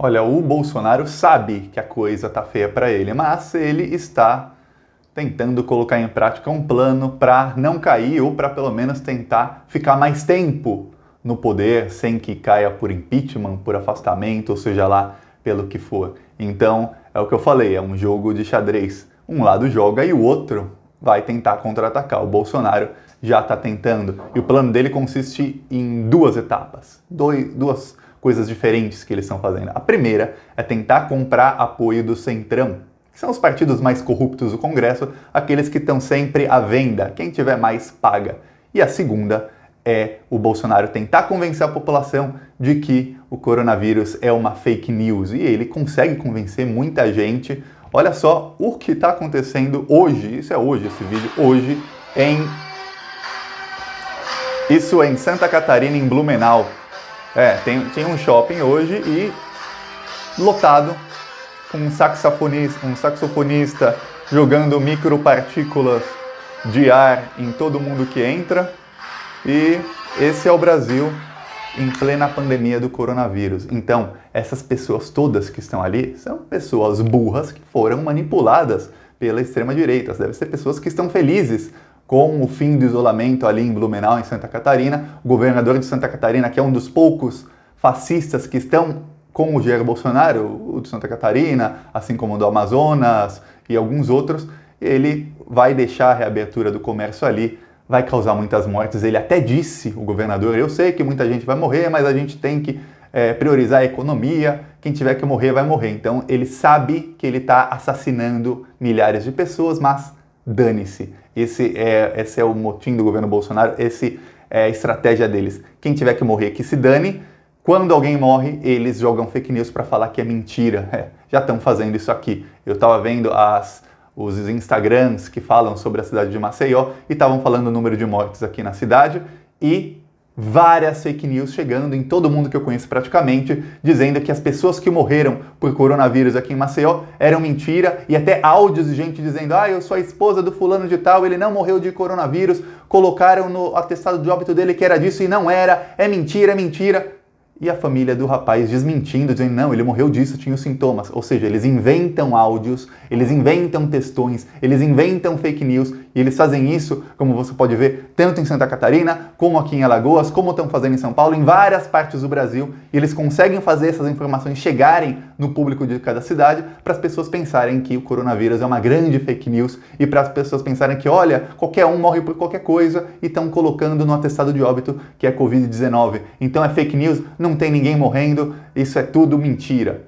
Olha, o Bolsonaro sabe que a coisa tá feia para ele, mas ele está tentando colocar em prática um plano para não cair ou para pelo menos tentar ficar mais tempo no poder sem que caia por impeachment, por afastamento, ou seja lá pelo que for. Então, é o que eu falei, é um jogo de xadrez. Um lado joga e o outro vai tentar contra-atacar. O Bolsonaro já está tentando. E o plano dele consiste em duas etapas, duas coisas diferentes que eles estão fazendo. A primeira é tentar comprar apoio do Centrão, que são os partidos mais corruptos do Congresso, aqueles que estão sempre à venda, quem tiver mais paga. E a segunda é o Bolsonaro tentar convencer a população de que o coronavírus é uma fake news. E ele consegue convencer muita gente. Olha só o que está acontecendo hoje, isso é hoje esse vídeo, hoje Isso é em Santa Catarina, em Blumenau. Tem um shopping hoje e lotado, com um saxofonista jogando micropartículas de ar em todo mundo que entra. E esse é o Brasil em plena pandemia do coronavírus. Então, essas pessoas todas que estão ali são pessoas burras que foram manipuladas pela extrema-direita. Devem ser pessoas que estão felizes com o fim do isolamento ali em Blumenau, em Santa Catarina. O governador de Santa Catarina, que é um dos poucos fascistas que estão com o Jair Bolsonaro, o de Santa Catarina, assim como o do Amazonas e alguns outros, ele vai deixar a reabertura do comércio ali, vai causar muitas mortes. Ele até disse, o governador, eu sei que muita gente vai morrer, mas a gente tem que priorizar a economia, quem tiver que morrer vai morrer. Então ele sabe que ele está assassinando milhares de pessoas, mas dane-se. Esse é o motim do governo Bolsonaro, essa é a estratégia deles. Quem tiver que morrer, que se dane. Quando alguém morre, eles jogam fake news para falar que é mentira. Já estão fazendo isso aqui. Eu estava vendo os Instagrams que falam sobre a cidade de Maceió e estavam falando o número de mortes aqui na cidade e várias fake news chegando em todo mundo que eu conheço praticamente, dizendo que as pessoas que morreram por coronavírus aqui em Maceió eram mentira, e até áudios de gente dizendo, eu sou a esposa do fulano de tal, ele não morreu de coronavírus, colocaram no atestado de óbito dele que era disso e não era, é mentira, é mentira. E a família do rapaz desmentindo, dizendo, não, ele morreu disso, tinha os sintomas. Ou seja, eles inventam áudios, eles inventam textões, eles inventam fake news, e eles fazem isso, como você pode ver, tanto em Santa Catarina, como aqui em Alagoas, como estão fazendo em São Paulo, em várias partes do Brasil, e eles conseguem fazer essas informações chegarem no público de cada cidade, para as pessoas pensarem que o coronavírus é uma grande fake news, e para as pessoas pensarem que, olha, qualquer um morre por qualquer coisa, e estão colocando no atestado de óbito que é Covid-19. Então é fake news, não tem ninguém morrendo, isso é tudo mentira.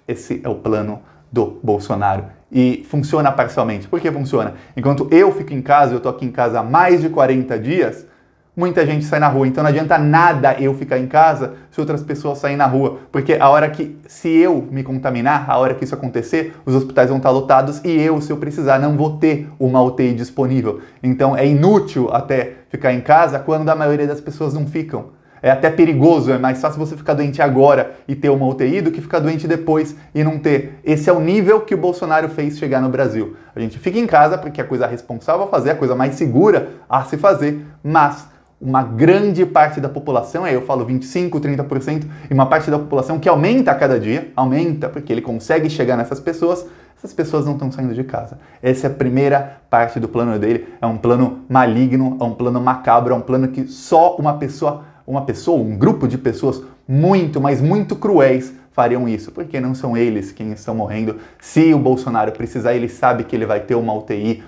Esse é o plano do Bolsonaro. E funciona parcialmente. Por que funciona? Enquanto eu fico em casa, eu tô aqui em casa há mais de 40 dias, muita gente sai na rua. Então não adianta nada eu ficar em casa se outras pessoas saírem na rua. Porque a hora que, se eu me contaminar, a hora que isso acontecer, os hospitais vão estar lotados e eu, se eu precisar, não vou ter uma UTI disponível. Então é inútil até ficar em casa quando a maioria das pessoas não ficam. É até perigoso, é mais fácil você ficar doente agora e ter uma UTI do que ficar doente depois e não ter. Esse é o nível que o Bolsonaro fez chegar no Brasil. A gente fica em casa porque é a coisa responsável a fazer, a coisa mais segura a se fazer, mas uma grande parte da população, eu falo 25%, 30%, e uma parte da população que aumenta a cada dia, aumenta porque ele consegue chegar nessas pessoas, essas pessoas não estão saindo de casa. Essa é a primeira parte do plano dele, é um plano maligno, é um plano macabro, é um plano que só um grupo de pessoas muito, mas muito cruéis fariam isso, porque não são eles quem estão morrendo. Se o Bolsonaro precisar, ele sabe que ele vai ter uma UTI,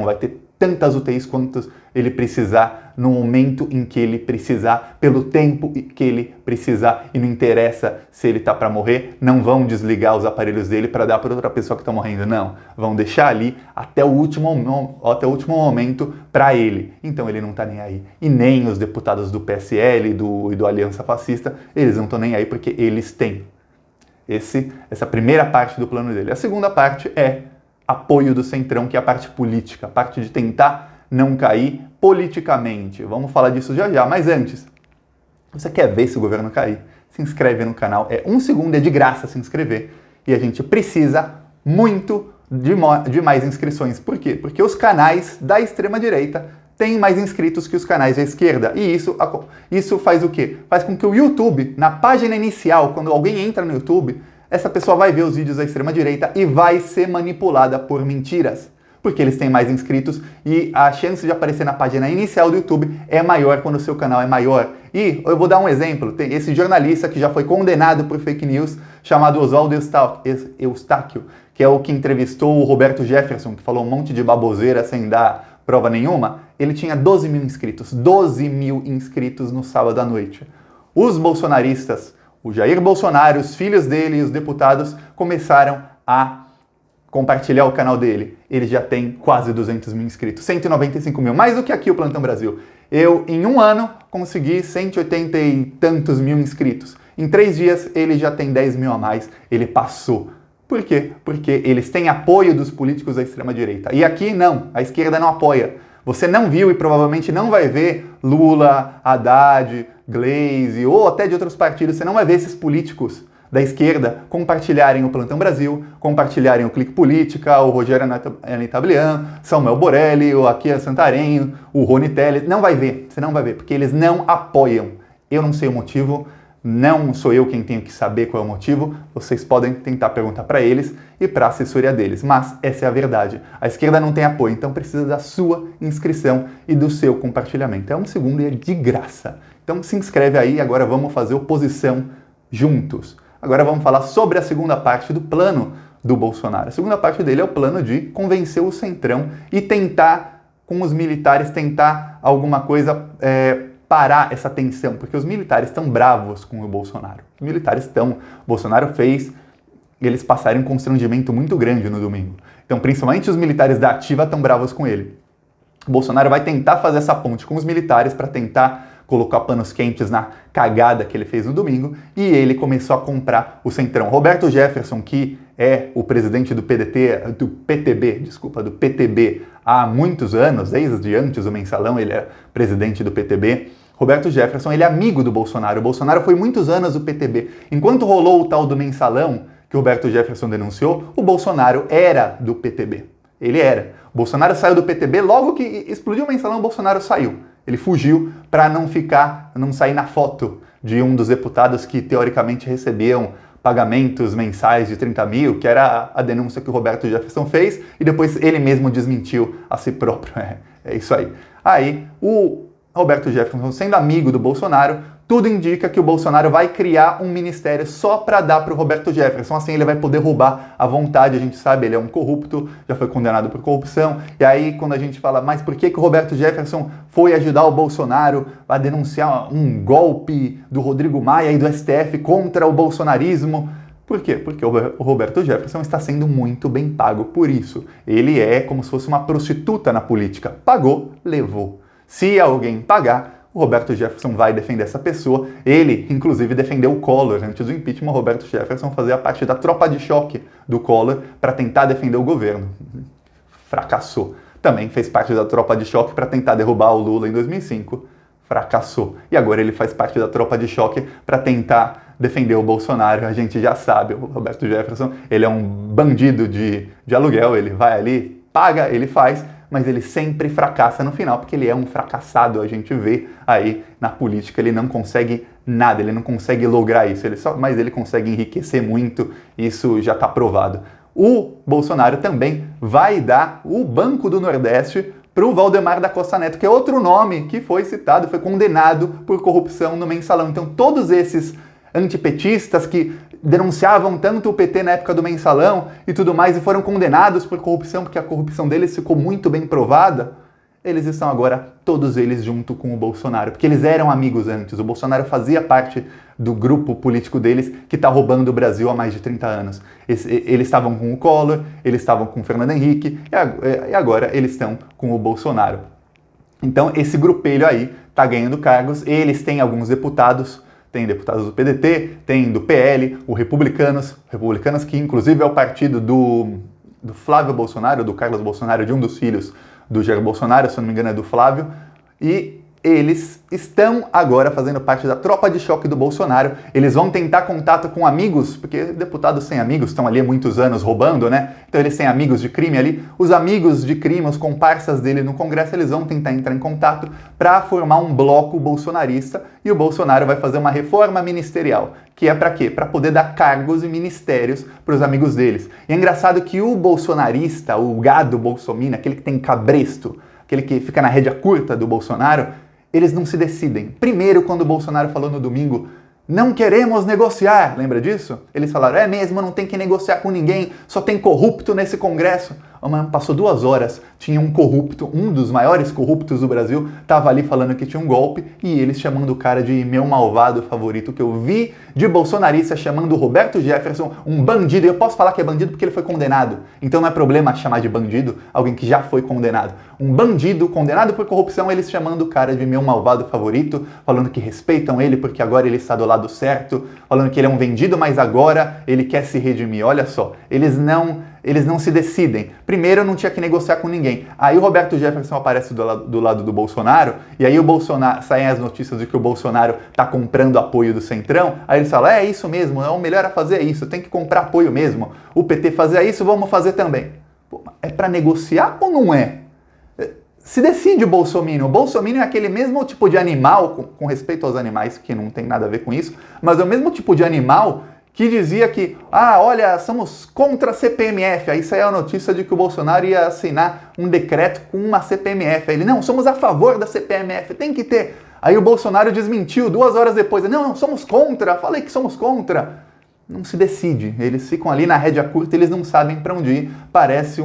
vai ter tantas UTIs quantas ele precisar, no momento em que ele precisar, pelo tempo que ele precisar, e não interessa se ele tá para morrer, não vão desligar os aparelhos dele para dar para outra pessoa que está morrendo, não. Vão deixar ali até o último momento para ele. Então ele não tá nem aí. E nem os deputados do PSL e do Aliança Fascista, eles não estão nem aí porque eles têm. Essa primeira parte do plano dele. A segunda parte é apoio do Centrão, que é a parte política, a parte de tentar não cair politicamente. Vamos falar disso já já, mas antes, você quer ver se o governo cair? Se inscreve no canal, é 1 segundo, é de graça se inscrever. E a gente precisa muito de mais inscrições. Por quê? Porque os canais da extrema-direita têm mais inscritos que os canais da esquerda. E isso faz o quê? Faz com que o YouTube, na página inicial, quando alguém entra no YouTube, essa pessoa vai ver os vídeos da extrema-direita e vai ser manipulada por mentiras. Porque eles têm mais inscritos e a chance de aparecer na página inicial do YouTube é maior quando o seu canal é maior. E eu vou dar um exemplo, tem esse jornalista que já foi condenado por fake news, chamado Oswaldo Eustáquio, que é o que entrevistou o Roberto Jefferson, que falou um monte de baboseira sem dar prova nenhuma. Ele tinha 12 mil inscritos, 12 mil inscritos no sábado à noite. Os bolsonaristas, o Jair Bolsonaro, os filhos dele e os deputados começaram a compartilhar o canal dele. Ele já tem quase 200 mil inscritos, 195 mil, mais do que aqui o Plantão Brasil. Eu, em um ano, consegui 180 e tantos mil inscritos. Em 3 dias, ele já tem 10 mil a mais, ele passou. Por quê? Porque eles têm apoio dos políticos da extrema-direita. E aqui não, a esquerda não apoia. Você não viu e provavelmente não vai ver Lula, Haddad, Glaze ou até de outros partidos, você não vai ver esses políticos da esquerda compartilharem o Plantão Brasil, compartilharem o Clique Política, o Rogério Anitablian, Samuel Borelli, o Akia Santarém, o Rony Telles. Não vai ver, você não vai ver, porque eles não apoiam. Eu não sei o motivo, não sou eu quem tenho que saber qual é o motivo, vocês podem tentar perguntar para eles e para a assessoria deles, mas essa é a verdade. A esquerda não tem apoio, então precisa da sua inscrição e do seu compartilhamento. É 1 segundo e é de graça. Então se inscreve aí e agora vamos fazer oposição juntos. Agora vamos falar sobre a segunda parte do plano do Bolsonaro. A segunda parte dele é o plano de convencer o Centrão e tentar, com os militares, tentar alguma coisa, parar essa tensão, porque os militares estão bravos com o Bolsonaro. Os militares estão... Bolsonaro fez eles passarem um constrangimento muito grande no domingo. Então, principalmente os militares da ativa estão bravos com ele. O Bolsonaro vai tentar fazer essa ponte com os militares para tentar colocar panos quentes na cagada que ele fez no domingo, e ele começou a comprar o Centrão. Roberto Jefferson, que é o presidente do do PTB há muitos anos, desde antes do Mensalão, ele é presidente do PTB. Roberto Jefferson, ele é amigo do Bolsonaro. O Bolsonaro foi muitos anos do PTB. Enquanto rolou o tal do Mensalão, que o Roberto Jefferson denunciou, o Bolsonaro era do PTB. Ele era. O Bolsonaro saiu do PTB, logo que explodiu o Mensalão, o Bolsonaro saiu. Ele fugiu para não sair na foto de um dos deputados que teoricamente recebiam pagamentos mensais de 30 mil, que era a denúncia que o Roberto Jefferson fez, e depois ele mesmo desmentiu a si próprio. É isso aí. Aí, o Roberto Jefferson, sendo amigo do Bolsonaro, tudo indica que o Bolsonaro vai criar um ministério só para dar para o Roberto Jefferson. Assim ele vai poder roubar à vontade, a gente sabe, ele é um corrupto, já foi condenado por corrupção. E aí quando a gente fala, mas por que o Roberto Jefferson foi ajudar o Bolsonaro a denunciar um golpe do Rodrigo Maia e do STF contra o bolsonarismo? Por quê? Porque o Roberto Jefferson está sendo muito bem pago por isso. Ele é como se fosse uma prostituta na política. Pagou, levou. Se alguém pagar, o Roberto Jefferson vai defender essa pessoa. Ele, inclusive, defendeu o Collor. Antes do impeachment, o Roberto Jefferson fazia parte da tropa de choque do Collor para tentar defender o governo. Fracassou. Também fez parte da tropa de choque para tentar derrubar o Lula em 2005. Fracassou. E agora ele faz parte da tropa de choque para tentar defender o Bolsonaro. A gente já sabe, o Roberto Jefferson, ele é um bandido de aluguel. Ele vai ali, paga, ele faz, mas ele sempre fracassa no final, porque ele é um fracassado. A gente vê aí na política, ele não consegue nada, ele não consegue lograr isso, mas ele consegue enriquecer muito, isso já está provado. O Bolsonaro também vai dar o Banco do Nordeste para o Valdemar da Costa Neto, que é outro nome que foi citado, foi condenado por corrupção no Mensalão. Então todos esses antipetistas que denunciavam tanto o PT na época do Mensalão e tudo mais e foram condenados por corrupção, porque a corrupção deles ficou muito bem provada, eles estão agora todos eles junto com o Bolsonaro, porque eles eram amigos antes. O Bolsonaro fazia parte do grupo político deles que está roubando o Brasil há mais de 30 anos. Eles estavam com o Collor, eles estavam com o Fernando Henrique e agora eles estão com o Bolsonaro. Então esse grupelho aí está ganhando cargos, eles têm alguns deputados. Tem deputados do PDT, tem do PL, o Republicanos que inclusive é o partido do Flávio Bolsonaro, do Carlos Bolsonaro, de um dos filhos do Jair Bolsonaro, se eu não me engano é do Flávio, e eles estão agora fazendo parte da tropa de choque do Bolsonaro. Eles vão tentar contato com amigos, porque deputados sem amigos estão ali há muitos anos roubando, né? Então eles têm amigos de crime ali. Os amigos de crime, os comparsas dele no Congresso, eles vão tentar entrar em contato para formar um bloco bolsonarista e o Bolsonaro vai fazer uma reforma ministerial. Que é para quê? Para poder dar cargos e ministérios para os amigos deles. E é engraçado que o bolsonarista, o gado bolsominion, aquele que tem cabresto, aquele que fica na rédea curta do Bolsonaro, eles não se decidem. Primeiro, quando o Bolsonaro falou no domingo, não queremos negociar, lembra disso? Eles falaram, é mesmo, não tem que negociar com ninguém, só tem corrupto nesse Congresso. Passou 2 horas, tinha um corrupto, um dos maiores corruptos do Brasil, estava ali falando que tinha um golpe e eles chamando o cara de meu malvado favorito, que eu vi de bolsonarista chamando o Roberto Jefferson um bandido. E eu posso falar que é bandido porque ele foi condenado. Então não é problema chamar de bandido alguém que já foi condenado. Um bandido condenado por corrupção, eles chamando o cara de meu malvado favorito, falando que respeitam ele porque agora ele está do lado certo, falando que ele é um vendido, mas agora ele quer se redimir. Olha só, eles não se decidem. Primeiro, não tinha que negociar com ninguém. Aí o Roberto Jefferson aparece do lado do Bolsonaro, e aí o Bolsonaro, saem as notícias de que o Bolsonaro está comprando apoio do Centrão, aí eles falam, é isso mesmo, o melhor é fazer isso, tem que comprar apoio mesmo. O PT fazia isso, vamos fazer também. Pô, é para negociar ou não é? Se decide o Bolsominion. O Bolsominion é aquele mesmo tipo de animal, com respeito aos animais, que não tem nada a ver com isso, mas é o mesmo tipo de animal que dizia que, olha, somos contra a CPMF. Aí saiu a notícia de que o Bolsonaro ia assinar um decreto com uma CPMF. Aí ele, não, somos a favor da CPMF, tem que ter. Aí o Bolsonaro desmentiu 2 horas depois. Não, somos contra, falei que somos contra. Não se decide. Eles ficam ali na rédea curta, eles não sabem para onde ir. Parece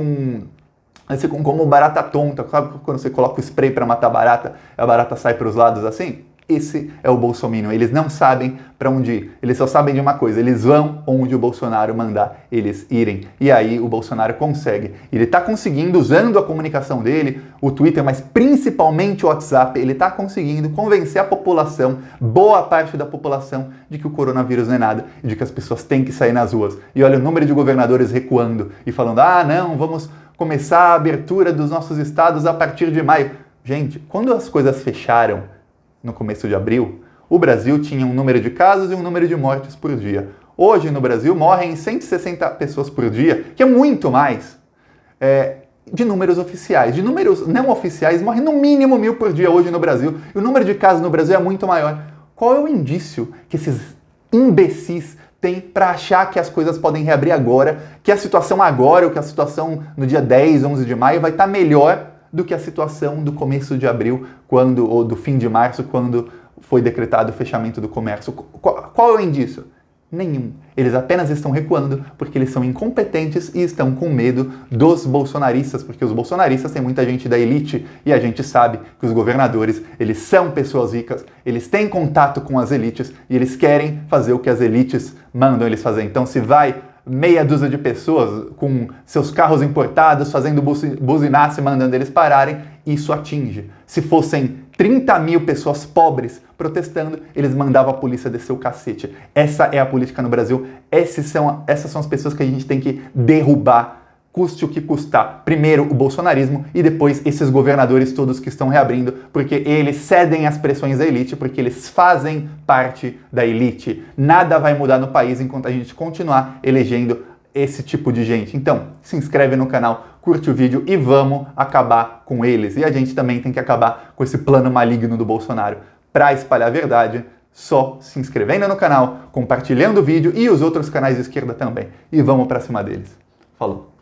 como barata tonta. Sabe quando você coloca o spray para matar barata, a barata sai para os lados assim? Esse é o Bolsominion. Eles não sabem para onde ir. Eles só sabem de uma coisa. Eles vão onde o Bolsonaro mandar eles irem. E aí o Bolsonaro consegue. Ele está conseguindo, usando a comunicação dele, o Twitter, mas principalmente o WhatsApp, ele está conseguindo convencer a população, boa parte da população, de que o coronavírus não é nada e de que as pessoas têm que sair nas ruas. E olha o número de governadores recuando e falando, não, vamos começar a abertura dos nossos estados a partir de maio. Gente, quando as coisas fecharam, no começo de abril, o Brasil tinha um número de casos e um número de mortes por dia. Hoje, no Brasil, morrem 160 pessoas por dia, que é muito mais de números oficiais. De números não oficiais, morrem no mínimo 1.000 por dia hoje no Brasil. E o número de casos no Brasil é muito maior. Qual é o indício que esses imbecis têm para achar que as coisas podem reabrir agora, que a situação agora, ou que a situação no dia 10, 11 de maio vai estar melhor do que a situação do começo de abril, ou do fim de março, quando foi decretado o fechamento do comércio? Qual é o indício? Nenhum. Eles apenas estão recuando porque eles são incompetentes e estão com medo dos bolsonaristas, porque os bolsonaristas têm muita gente da elite e a gente sabe que os governadores, eles são pessoas ricas, eles têm contato com as elites e eles querem fazer o que as elites mandam eles fazer. Então, se vai meia dúzia de pessoas com seus carros importados, fazendo buzinaço e mandando eles pararem, isso atinge. Se fossem 30.000 pessoas pobres protestando, eles mandavam a polícia descer o cacete. Essa é a política no Brasil, essas são as pessoas que a gente tem que derrubar, custe o que custar. Primeiro o bolsonarismo e depois esses governadores todos que estão reabrindo, porque eles cedem às pressões da elite, porque eles fazem parte da elite. Nada vai mudar no país enquanto a gente continuar elegendo esse tipo de gente. Então, se inscreve no canal, curte o vídeo e vamos acabar com eles. E a gente também tem que acabar com esse plano maligno do Bolsonaro. Para espalhar a verdade, só se inscrevendo no canal, compartilhando o vídeo e os outros canais de esquerda também. E vamos para cima deles. Falou!